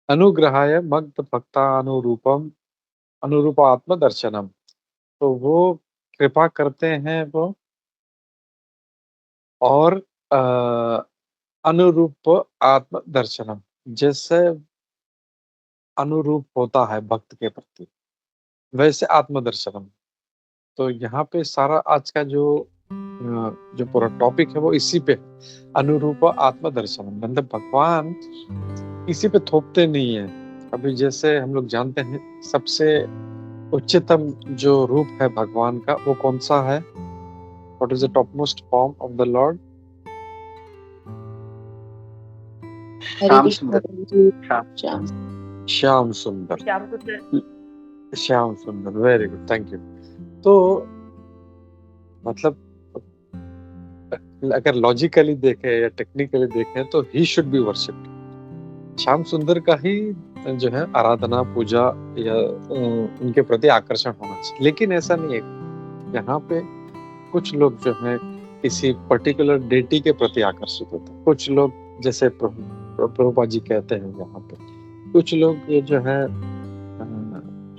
अनुग्रहाय मग्ध भक्तानुरूपम अनुरूपात्म दर्शनम। तो वो कृपा करते हैं वो, और अनुरूप आत्म दर्शनम, जैसे अनुरूप होता है भक्त के प्रति वैसे आत्मदर्शनम। तो यहाँ पे सारा आज का जो पूरा टॉपिक है वो इसी पे है, अनुरूप आत्मदर्शनम। मतलब भगवान इसी पे थोपते नहीं है। अभी जैसे हम लोग जानते हैं सबसे उच्चतम जो रूप है भगवान का वो कौन सा है? What is the top most form of the lord? Hare Shyam Krishna सुंदर। जी। श्याम श्याम श्याम सुंदर। श्याम सुंदर। श्याम सुंदर, वेरी गुड, थैंक यू। तो मतलब अगर लॉजिकली देखें या टेक्निकली देखें तो he should be worshipped. Shyam सुंदर का ही जो है आराधना पूजा या उनके प्रति आकर्षण होना चाहिए। लेकिन ऐसा नहीं है। यहाँ पे कुछ लोग जो है किसी पर्टिकुलर डेटी के प्रति आकर्षित होते हैं। कुछ लोग जैसे प्रभुपाद जी कहते हैं यहाँ पे, कुछ लोग ये जो है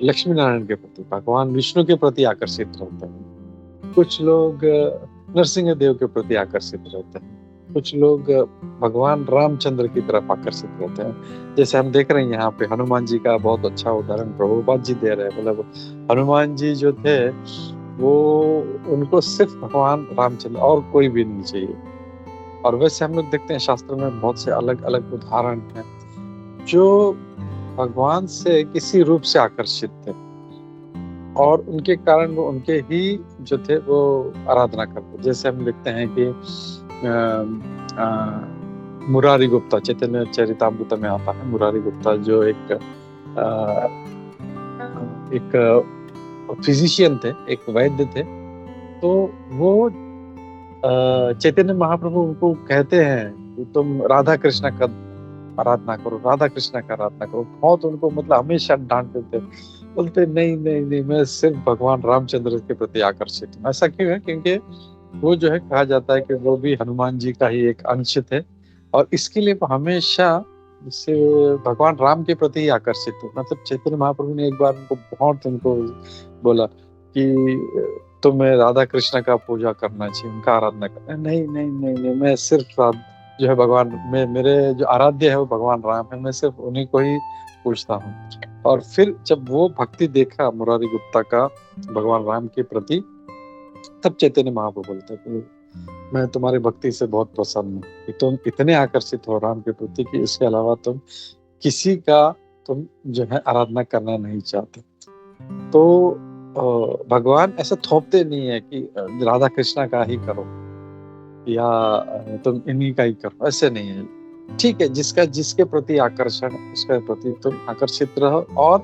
लक्ष्मी नारायण के प्रति, भगवान विष्णु के प्रति आकर्षित रहते हैं। कुछ लोग नरसिंह देव के प्रति आकर्षित रहते हैं। कुछ लोग भगवान रामचंद्र की तरफ आकर्षित रहते हैं। जैसे हम देख रहे हैं यहाँ पे हनुमान जी का बहुत अच्छा उदाहरण प्रभुपाद जी दे रहे हैं। मतलब हनुमान जी जो थे वो, उनको सिर्फ भगवान रामचंद्र और कोई भी नहीं चाहिए। और वैसे हम लोग देखते हैं शास्त्र में बहुत से अलग अलग उदाहरण हैं जो भगवान से किसी रूप से आकर्षित थे और उनके कारण वो उनके ही जो थे वो आराधना करते। जैसे हम देखते हैं कि मुरारी गुप्ता, चैतन्य चरितामृत में आता है, मुरारी गुप्ता जो एक फिजिशियन थे, एक वैद्य थे। तो वो चैतन्य महाप्रभु उनको कहते हैं कि तुम राधा कृष्ण का आराधना करो, राधा कृष्ण का आराधना करो। बहुत उनको मतलब हमेशा डांटते थे, बोलते नहीं नहीं नहीं, मैं सिर्फ भगवान रामचंद्र के प्रति आकर्षित हूँ। ऐसा क्यों है? क्योंकि वो जो है कहा जाता है कि वो भी हनुमान जी का ही एक अंश थे और इसके लिए वो हमेशा से भगवान राम के प्रति ही आकर्षित थे। मतलब चैतन्य महाप्रभु ने एक बार उनको बहुत उनको बोला कि तुम्हें राधा कृष्ण का पूजा करना चाहिए, उनका आराधना करना। नहीं नहीं नहीं नहीं, मैं सिर्फ जो है भगवान में, मेरे जो आराध्य है वो भगवान राम है, मैं सिर्फ उन्हीं को ही पूछता हूँ। और फिर जब वो भक्ति देखा मुरारी गुप्ता का भगवान राम के प्रति, तब चैतन्य महाप्रभु बोलते हैं मैं तुम्हारी भक्ति से बहुत प्रसन्न हूँ कि तुम इतने आकर्षित हो राम के प्रति कि इसके अलावा तुम किसी का तुम जो है आराधना करना नहीं चाहते। तो भगवान ऐसा थोपते नहीं है कि राधा कृष्णा का ही करो या तुम इन्हीं का ही करो, ऐसे नहीं है। ठीक है, जिसका जिसके प्रति आकर्षण, उसके प्रति तुम आकर्षित रहो। और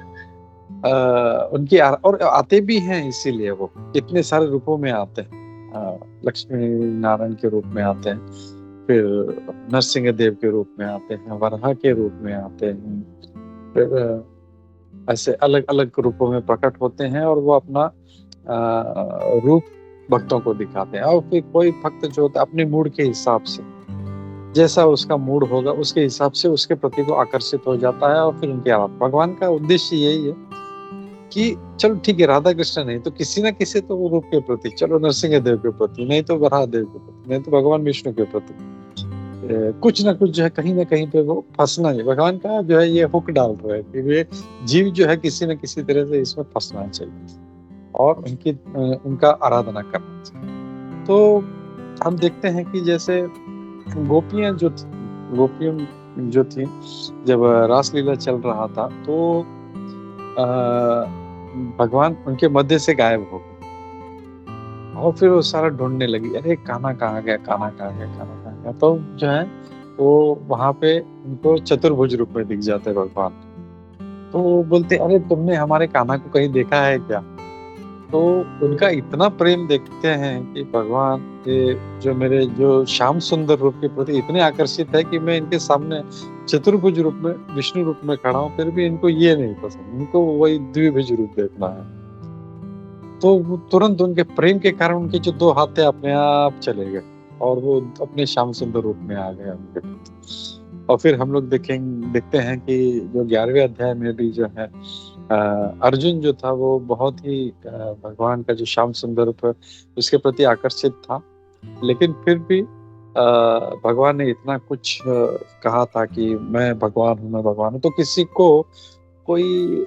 उनकी और आते भी हैं, इसीलिए वो इतने सारे रूपों में आते हैं। लक्ष्मी नारायण के रूप में आते हैं, फिर नरसिंह देव के रूप में आते हैं, वराह के रूप में आते हैं, फिर ऐसे अलग अलग रूपों में प्रकट होते हैं और वो अपना रूप भक्तों को दिखाते हैं। और फिर कोई भक्त जो होता है अपने मूड के हिसाब से, जैसा उसका मूड होगा उसके हिसाब से उसके प्रति वो आकर्षित हो जाता है और फिर उनके आराधना। भगवान का उद्देश्य यही है कि चलो ठीक है, राधा कृष्ण नहीं तो किसी ना किसी तो वो रूप के प्रति, चलो नरसिंह देव के प्रति, नहीं तो वराह देव के प्रति, नहीं तो भगवान विष्णु के प्रति कुछ ना कुछ जो है कहीं ना कहीं पे वो फंसना है। भगवान का जो है ये हुक डाल रहा है कि वे जीव जो है किसी न किसी तरह से इसमें फंसना चाहिए और उनका आराधना करना चाहिए। तो हम देखते हैं कि जैसे गोपियां जो थी जब रासलीला चल रहा था तो भगवान उनके मध्य से गायब हो गए और फिर वो सारा ढूंढने लगी, अरे कान्हा कहाँ गया, कान्हा कहाँ गया, कान्हा कहाँ गया। तो जो है वो वहां पे उनको चतुर्भुज रूप में दिख जाते हैं भगवान। तो वो बोलते अरे तुमने हमारे कान्हा को कहीं देखा है क्या? तो उनका इतना प्रेम देखते हैं कि भगवान ये जो मेरे जो श्याम सुंदर रूप के प्रति इतने आकर्षित है कि मैं इनके सामने चतुर्भुज रूप में, विष्णु रूप में खड़ा हूँ, फिर भी इनको ये नहीं पसंद, इनको वही द्विभुज रूप देखना है। तो वो तुरंत उनके प्रेम के कारण उनके जो दो हाथ थे अपने आप चले गए और वो अपने श्याम सुंदर रूप में आ गए उनके प्रति। और फिर हम लोग देखते हैं कि जो 11वें अध्याय में भी जो है अर्जुन जो था वो बहुत ही भगवान का जो श्याम सुंदर रूप है उसके प्रति आकर्षित था, लेकिन फिर भी भगवान ने इतना कुछ कहा था कि मैं भगवान हूँ, मैं भगवान हूँ, तो किसी को कोई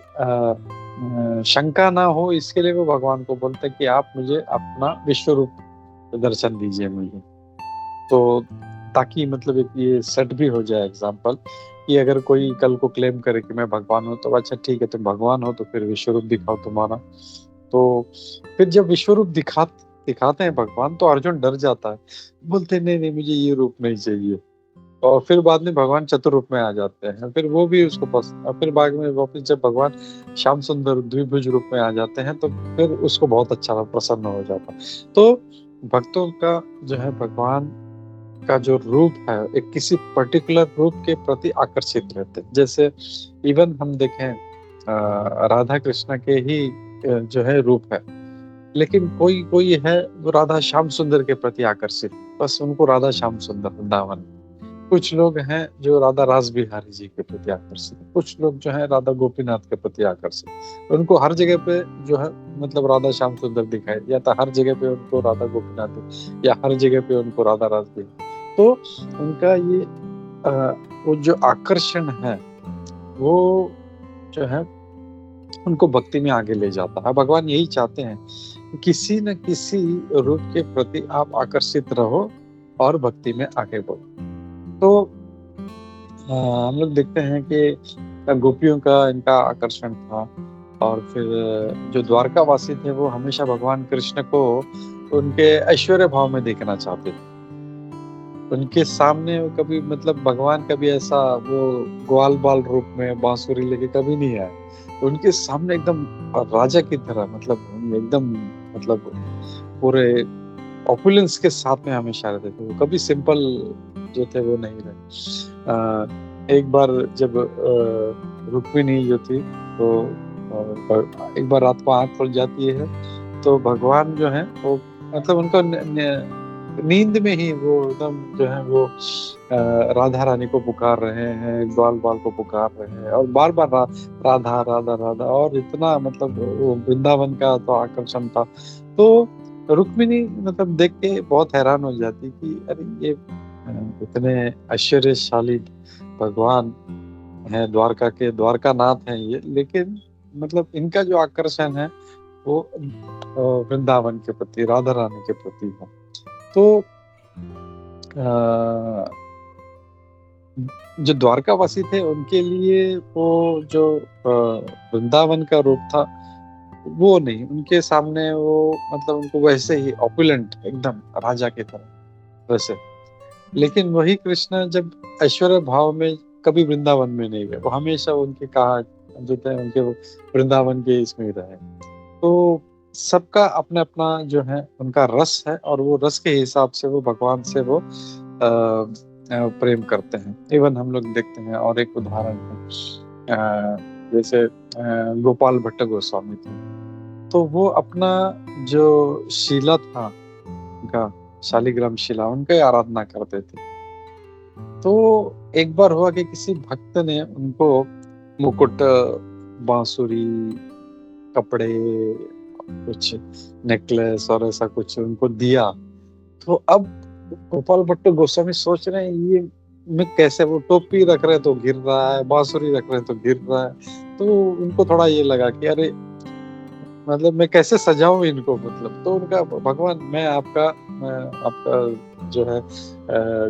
शंका ना हो, इसके लिए वो भगवान को बोलते कि आप मुझे अपना विश्व रूप दर्शन दीजिए मुझे। तो ताकि मतलब एक ये सेट भी हो जाए एग्जाम्पल कि अगर कोई कल को क्लेम करे कि मैं भगवान हूँ, तो अच्छा ठीक है, तुम भगवान हो तो फिर विश्व रूप दिखाओ तुम्हारा। तो फिर जब विश्व रूप दिखाते हैं भगवान, तो अर्जुन डर जाता है, बोलते नहीं नहीं मुझे ये रूप नहीं चाहिए। और फिर बाद में भगवान चतुर रूप में आ जाते हैं, फिर वो भी उसको पसंद, और फिर बाद में वापस जब भगवान श्याम सुंदर द्विभुज रूप में आ जाते हैं तो फिर उसको बहुत अच्छा प्रसन्न हो जाता है। तो भक्तों का जो है भगवान का जो रूप है एक किसी पर्टिकुलर रूप के प्रति आकर्षित रहते हैं। जैसे इवन हम देखें राधा कृष्ण के ही जो है रूप है, लेकिन कोई कोई है वो राधा श्याम सुंदर के प्रति आकर्षित, बस उनको राधा श्याम सुंदर वृंदावन। कुछ लोग हैं जो राधा रास बिहारी जी के प्रति आकर्षित, कुछ लोग जो है राधा गोपीनाथ के प्रति आकर्षित, उनको हर जगह पे जो है मतलब राधा श्याम सुंदर दिखाई, या तो हर जगह पे उनको राधा गोपीनाथ, या हर जगह पे उनको राधा रास बिहारी। तो उनका ये वो जो आकर्षण है वो जो है उनको भक्ति में आगे ले जाता है। भगवान यही चाहते हैं, किसी न किसी रूप के प्रति आप आकर्षित रहो और भक्ति में आगे बढ़ो। तो हम लोग देखते हैं कि गोपियों का इनका आकर्षण था, और फिर जो द्वारकावासी थे वो हमेशा भगवान कृष्ण को उनके ऐश्वर्य भाव में देखना चाहते थे। उनके सामने कभी मतलब भगवान कभी ऐसा वो ग्वाल बाल रूप में बांसुरी लेके कभी नहीं आए, उनके सामने एकदम राजा की तरह, मतलब एकदम मतलब पूरे ऑपुलेंस के साथ में हमेशा रहते थे, वो कभी सिंपल जो थे वो नहीं रहे। एक बार जब रुक्मिणी जो थी तो एक बार रात को आंख खुल जाती है, तो भगवान जो है वो मतलब उनको नींद में ही वो एकदम जो है वो राधा रानी को पुकार रहे हैं, ग्वाल बाल को पुकार रहे हैं, और बार बार राधा राधा राधा, और इतना मतलब वो वृंदावन का तो आकर्षण था। तो रुक्मिणी मतलब देख के बहुत हैरान हो जाती कि अरे ये इतने ऐश्वर्यशाली भगवान है, द्वारका के द्वारकानाथ हैं ये, लेकिन मतलब इनका जो आकर्षण है वो वृंदावन के प्रति, राधा रानी के प्रति है। तो जो द्वारकावासी थे उनके लिए वो जो वृंदावन का रूप था वो नहीं, उनके सामने वो मतलब उनको वैसे ही ऑपुलेंट एकदम राजा की तरह वैसे। लेकिन वही कृष्ण जब ऐश्वर्य भाव में कभी वृंदावन में नहीं गए, वो हमेशा उनके कहा जो थे उनके वृंदावन के इसमें ही रहे। तो सबका अपना अपना जो है उनका रस है, और वो रस के हिसाब से वो भगवान से वो प्रेम करते हैं। इवन हम लोग देखते हैं, और एक उदाहरण है जैसे गोपाल भट्ट गोस्वामी थे, तो वो अपना जो शीला था उनका शालिग्राम शिला, उनका आराधना करते थे। तो एक बार हुआ कि किसी भक्त ने उनको मुकुट, बांसुरी, कपड़े, कुछ नेकलेस और ऐसा कुछ उनको दिया। तो अब गोपाल भट्ट गोस्वामी सोच रहे हैं ये मैं कैसे, वो टोपी रख रहे तो गिर रहा है, बांसुरी रख रहे तो गिर रहा है। तो उनको थोड़ा ये लगा कि अरे मतलब मैं कैसे सजाऊं इनको, मतलब। तो उनका भगवान मैं आपका जो है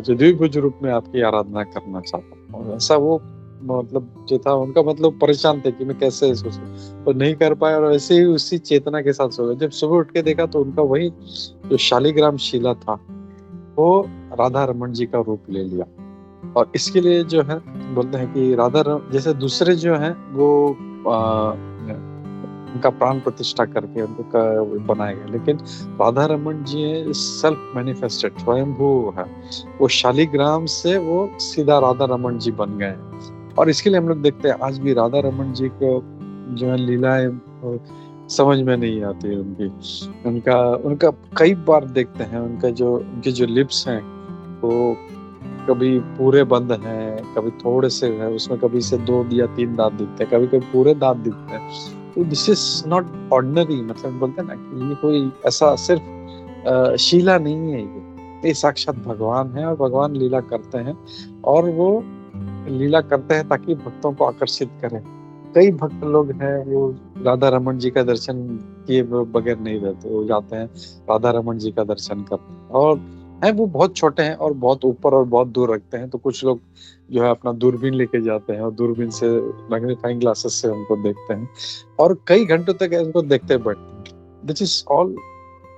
जो द्विभुज रूप में आपकी आराधना करना चाहता हूँ, ऐसा वो मतलब जो था उनका मतलब परेशान थे कि मैं कैसे इसको तो नहीं कर पाया, और ऐसे ही उसी चेतना के साथ सो गए। जब सुबह उठ के देखा तो उनका वही जो शालिग्राम शिला था वो राधा रमन जी का रूप ले लिया। और इसके लिए जो है बोलते हैं कि जैसे दूसरे जो है वो उनका प्राण प्रतिष्ठा करके उनको बनाए गए, लेकिन राधा रमन जी सेल्फ मैनिफेस्टेड, स्वयंभू है, वो शालिग्राम से वो सीधा राधा रमन जी बन गए। और इसके लिए हम लोग देखते हैं आज भी राधा रमन जी को जो है लीलाएं समझ में नहीं आती उनकी। उनका कई बार देखते हैं उनके जो लिप्स हैं वो कभी पूरे बंद हैं, कभी थोड़े से है, उसमें कभी से 2 या 3 दांत दिखते हैं, कभी-कभी पूरे दांत दिखते हैं। तो दिस इज़ नॉट ऑर्डिनरी, मतलब बोलते हैं ना कि ये कोई ऐसा सिर्फ शीला नहीं है ये साक्षात भगवान है और भगवान लीला करते हैं और वो लीला करते हैं ताकि भक्तों को आकर्षित करें। कई भक्त लोग हैं वो राधा रमन जी का दर्शन किए बगैर नहीं रहते, वो जाते हैं राधा रमन जी का दर्शन करते हैं और हैं वो बहुत छोटे हैं और बहुत ऊपर और बहुत दूर रखते हैं, तो कुछ लोग जो है अपना दूरबीन लेके जाते हैं और दूरबीन से मैग्नीफाइंग ग्लासेस से उनको देखते हैं और कई घंटों तक उनको देखते बैठते हैं। This is all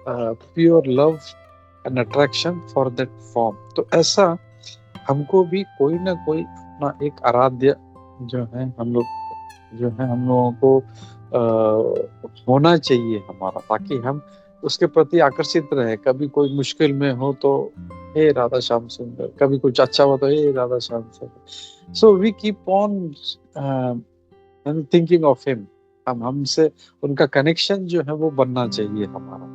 pure love and attraction for that form. तो ऐसा हमको भी कोई ना कोई अपना एक आराध्य जो है हम लोगों को होना चाहिए हमारा, ताकि हम उसके प्रति आकर्षित रहे। कभी कोई मुश्किल में हो तो हे राधा श्याम सुंदर, कभी कुछ अच्छा हो तो हे Radha Shyam Sundar. So we keep on thinking of him. हम हमसे उनका कनेक्शन जो है वो बनना चाहिए हमारा,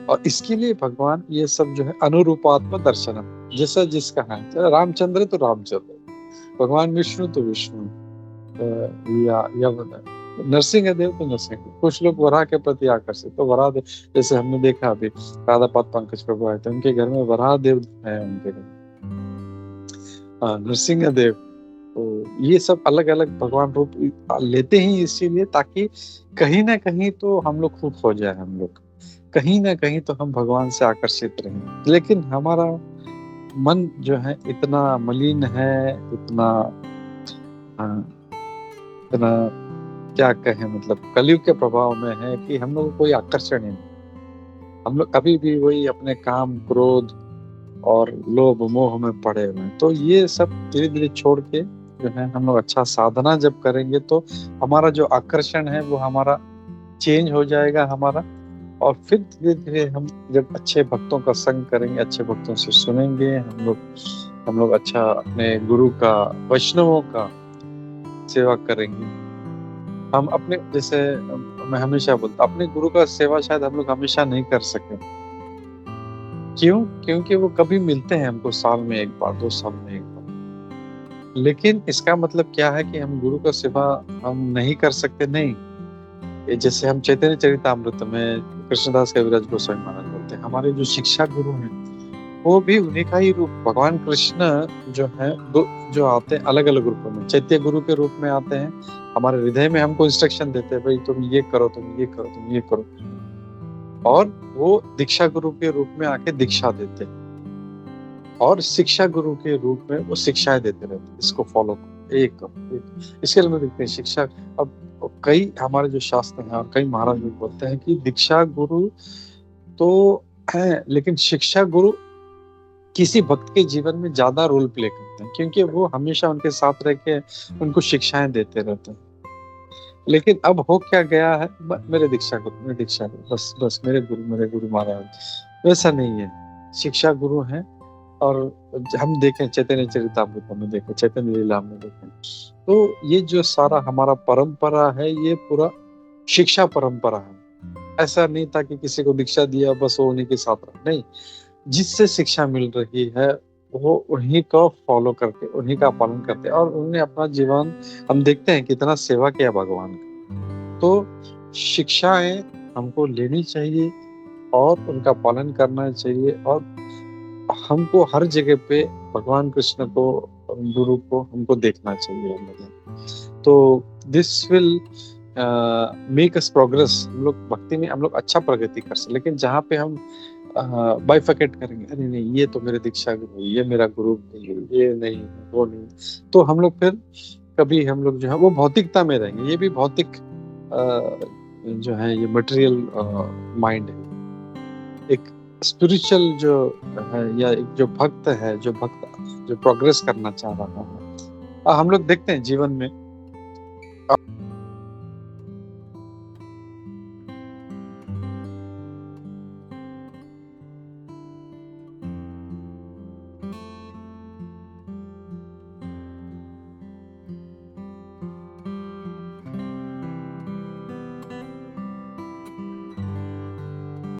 और इसके लिए भगवान ये सब जो है अनुरूपात्म दर्शनम, जैसा जिसका है, चाहे रामचंद्र तो रामचंद्र, भगवान विष्णु तो विष्णु, या नरसिंह देव तो नरसिंह। कुछ लोग वराह के प्रति आकर्षित, तो वराह देव जैसे हमने देखा अभी राधापाद पंकज प्रभु आए थे, उनके घर में वराह देव है, उनके घर नरसिंह देव। तो ये सब अलग अलग भगवान रूप लेते ही इसीलिए ताकि कहीं ना कहीं तो हम लोग खुद हो जाए, हम लोग कहीं ना कहीं तो हम भगवान से आकर्षित रहें। लेकिन हमारा मन जो है इतना मलिन है, इतना इतना क्या कहें, मतलब कलयुग के प्रभाव में है कि हम लोग को कोई आकर्षण ही नहीं। हम लोग अभी भी वही अपने काम, क्रोध और लोभ मोह में पड़े हुए हैं। तो ये सब धीरे धीरे छोड़ के जो है हम लोग अच्छा साधना जब करेंगे तो हमारा जो आकर्षण है वो हमारा चेंज हो जाएगा हमारा। और फिर धीरे धीरे हम जब अच्छे भक्तों का संग करेंगे, अच्छे भक्तों से सुनेंगे, हम लोग अच्छा अपने गुरु का, वैष्णवों का सेवा करेंगे। हम अपने, जैसे मैं हमेशा बोलता, अपने गुरु का सेवा शायद हम लोग हमेशा नहीं कर सके। क्यों? क्योंकि वो कभी मिलते हैं हमको साल में एक बार, 2 साल में एक बार। लेकिन इसका मतलब क्या है कि हम गुरु का सेवा हम नहीं कर सकते? नहीं। ये जैसे हम चैतन्य चरितामृत में कृष्णदास कविराज गोस्वामी महाराज बोलते हैं, हमारे जो शिक्षा गुरु हैं वो भी उन्हीं का ही रूप। भगवान कृष्ण जो है जो आते हैं अलग अलग रूपों में, चैत्य गुरु के रूप में आते हैं, हमारे हृदय में हमको इंस्ट्रक्शन देते हैं, भाई तुम ये करो, तुम ये करो, तुम ये करो। और वो दीक्षा गुरु के रूप में आके दीक्षा देते हैं और शिक्षा गुरु के रूप में वो शिक्षाएं देते रहते हैं, इसको फॉलो करो, एक इसके लिए देखते हैं शिक्षा। अब कई हमारे जो शास्त्र हैं और कई महाराज लोग बोलते हैं कि दीक्षा गुरु तो है, लेकिन शिक्षा गुरु किसी भक्त के जीवन में ज्यादा रोल प्ले करते हैं, क्योंकि वो हमेशा उनके साथ रह के उनको शिक्षाएं देते रहते हैं। लेकिन अब हो क्या गया है, मेरे दीक्षा गुरु, बस मेरे गुरु महाराज, वैसा नहीं है। शिक्षा गुरु हैं, और हम देखें चैतन्य चरितामृत में देखें, चैतन्य लीला में देखें, तो ये जो सारा हमारा परंपरा है ये पूरा शिक्षा परंपरा है। ऐसा नहीं था कि किसी को दीक्षा दिया बस वो उन्हीं के साथ रहा, नहीं। जिससे शिक्षा मिल रही है वो उन्हीं को फॉलो करके उन्हीं का पालन करते हैं, और उन्होंने अपना जीवन, हम देखते हैं कितना सेवा किया भगवान का। तो शिक्षाएं हमको लेनी चाहिए और उनका पालन करना चाहिए, और हमको हर जगह पे भगवान कृष्ण को, गुरु को हमको देखना चाहिए। तो this will make us progress. हम लोग भक्ति में हम लोग अच्छा प्रगति कर सकते, लेकिन जहाँ पे हम बाइफरकेट करेंगे, अरे नहीं ये तो मेरे दीक्षा गुरु, ये मेरा गुरु, ये नहीं वो नहीं, तो हम लोग फिर कभी हम लोग जो है वो भौतिकता में रहेंगे। ये भी भौतिक जो है ये मटेरियल माइंड है। एक स्पिरिचुअल जो है या एक जो भक्त है, जो प्रोग्रेस करना चाह रहा है, हम लोग देखते हैं जीवन में